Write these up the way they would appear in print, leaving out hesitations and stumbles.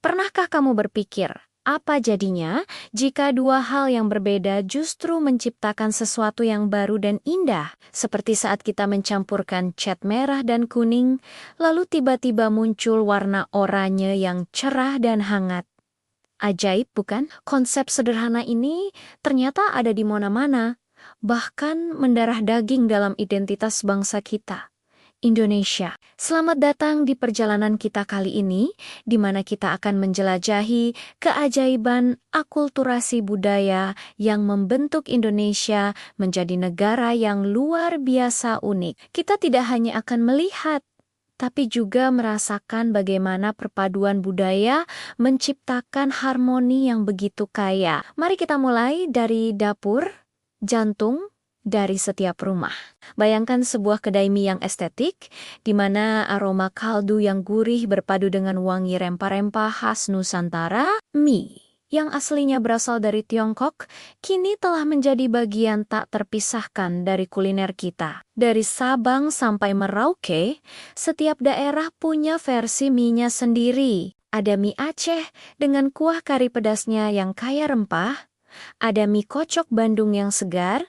Pernahkah kamu berpikir, apa jadinya jika dua hal yang berbeda justru menciptakan sesuatu yang baru dan indah, seperti saat kita mencampurkan cat merah dan kuning, lalu tiba-tiba muncul warna oranye yang cerah dan hangat? Ajaib, bukan? Konsep sederhana ini ternyata ada di mana-mana, bahkan mendarah daging dalam identitas bangsa kita, Indonesia. Selamat datang di perjalanan kita kali ini, di mana kita akan menjelajahi keajaiban akulturasi budaya yang membentuk Indonesia menjadi negara yang luar biasa unik. Kita tidak hanya akan melihat, tapi juga merasakan bagaimana perpaduan budaya menciptakan harmoni yang begitu kaya. Mari kita mulai dari dapur, jantung dari setiap rumah. Bayangkan sebuah kedai mie yang estetik, di mana aroma kaldu yang gurih berpadu dengan wangi rempah-rempah khas Nusantara. Mie yang aslinya berasal dari Tiongkok, kini telah menjadi bagian tak terpisahkan dari kuliner kita. Dari Sabang sampai Merauke, setiap daerah punya versi mie-nya sendiri. Ada mie Aceh dengan kuah kari pedasnya yang kaya rempah, ada mie kocok Bandung yang segar,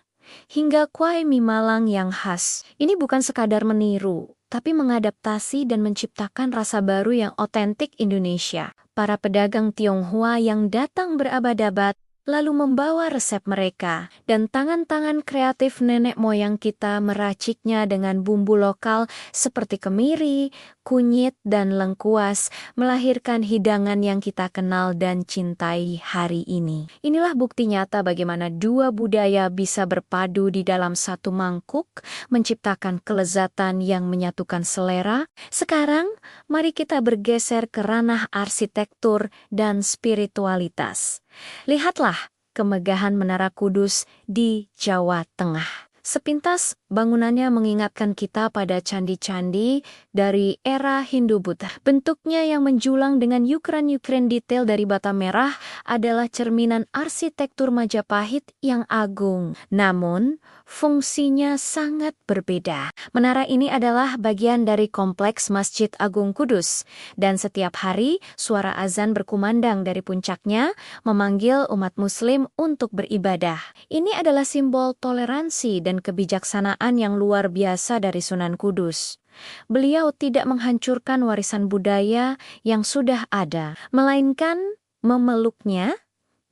hingga kuah mie Malang yang khas. Ini bukan sekadar meniru, tapi mengadaptasi dan menciptakan rasa baru yang otentik Indonesia. Para pedagang Tionghoa yang datang berabad-abad, lalu membawa resep mereka, dan tangan-tangan kreatif nenek moyang kita meraciknya dengan bumbu lokal seperti kemiri, kunyit, dan lengkuas, melahirkan hidangan yang kita kenal dan cintai hari ini. Inilah bukti nyata bagaimana dua budaya bisa berpadu di dalam satu mangkuk, menciptakan kelezatan yang menyatukan selera. Sekarang, mari kita bergeser ke ranah arsitektur dan spiritualitas. Lihatlah kemegahan Menara Kudus di Jawa Tengah. Sepintas, bangunannya mengingatkan kita pada candi-candi dari era Hindu-Buddha. Bentuknya yang menjulang dengan yukeran-yukeran detail dari bata merah adalah cerminan arsitektur Majapahit yang agung. Namun, fungsinya sangat berbeda. Menara ini adalah bagian dari kompleks Masjid Agung Kudus, dan setiap hari suara azan berkumandang dari puncaknya, memanggil umat Muslim untuk beribadah. Ini adalah simbol toleransi dan kebijaksanaan yang luar biasa dari Sunan Kudus. Beliau tidak menghancurkan warisan budaya yang sudah ada, melainkan memeluknya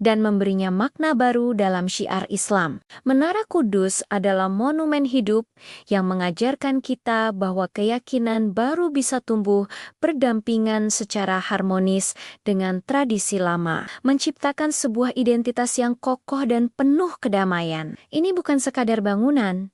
dan memberinya makna baru dalam syiar Islam. Menara Kudus adalah monumen hidup yang mengajarkan kita bahwa keyakinan baru bisa tumbuh berdampingan secara harmonis dengan tradisi lama, menciptakan sebuah identitas yang kokoh dan penuh kedamaian. Ini bukan sekadar bangunan,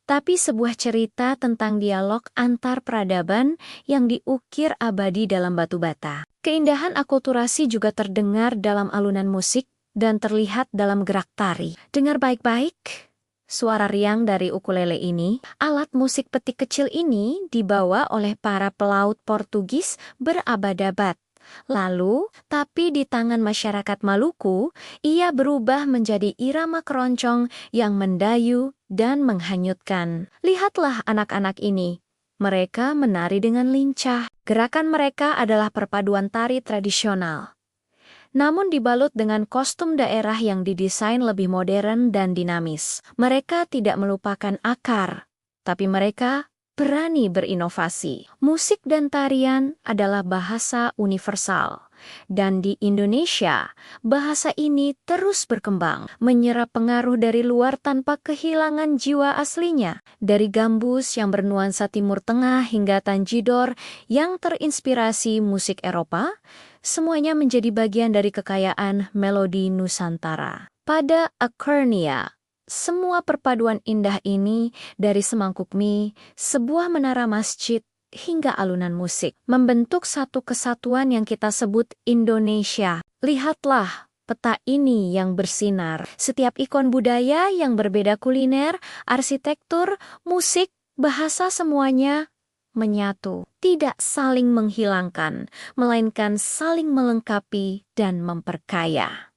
tapi sebuah cerita tentang dialog antar peradaban yang diukir abadi dalam batu bata. Keindahan akulturasi juga terdengar dalam alunan musik dan terlihat dalam gerak tari. Dengar baik-baik suara riang dari ukulele ini. Alat musik petik kecil ini dibawa oleh para pelaut Portugis berabad-abad. Lalu, tapi di tangan masyarakat Maluku, ia berubah menjadi irama keroncong yang mendayu dan menghanyutkan. Lihatlah anak-anak ini. Mereka menari dengan lincah. Gerakan mereka adalah perpaduan tari tradisional, namun dibalut dengan kostum daerah yang didesain lebih modern dan dinamis. Mereka tidak melupakan akar, tapi mereka berani berinovasi. Musik dan tarian adalah bahasa universal, dan di Indonesia, bahasa ini terus berkembang, menyerap pengaruh dari luar tanpa kehilangan jiwa aslinya. Dari gambus yang bernuansa Timur Tengah hingga tanjidor yang terinspirasi musik Eropa, semuanya menjadi bagian dari kekayaan melodi Nusantara. Pada Akornia, semua perpaduan indah ini, dari semangkuk mie, sebuah menara masjid, hingga alunan musik, membentuk satu kesatuan yang kita sebut Indonesia. Lihatlah peta ini yang bersinar. Setiap ikon budaya yang berbeda, kuliner, arsitektur, musik, bahasa, semuanya menyatu. Tidak saling menghilangkan, melainkan saling melengkapi dan memperkaya.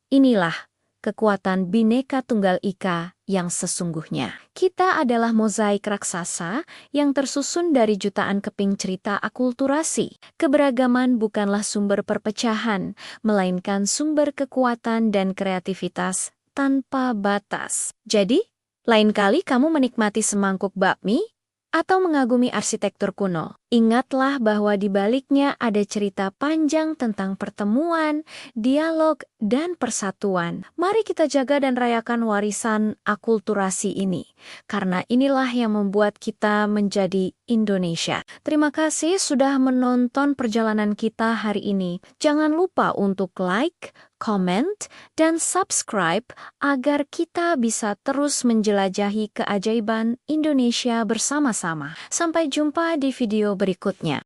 Inilah kekuatan Bhinneka Tunggal Ika yang sesungguhnya. Kita adalah mozaik raksasa yang tersusun dari jutaan keping cerita akulturasi. Keberagaman bukanlah sumber perpecahan, melainkan sumber kekuatan dan kreativitas tanpa batas. Jadi, lain kali kamu menikmati semangkuk bakmi atau mengagumi arsitektur kuno, ingatlah bahwa di baliknya ada cerita panjang tentang pertemuan, dialog, dan persatuan. Mari kita jaga dan rayakan warisan akulturasi ini, karena inilah yang membuat kita menjadi Indonesia. Terima kasih sudah menonton perjalanan kita hari ini. Jangan lupa untuk like, comment, dan subscribe agar kita bisa terus menjelajahi keajaiban Indonesia bersama-sama. Sampai jumpa di video berikutnya.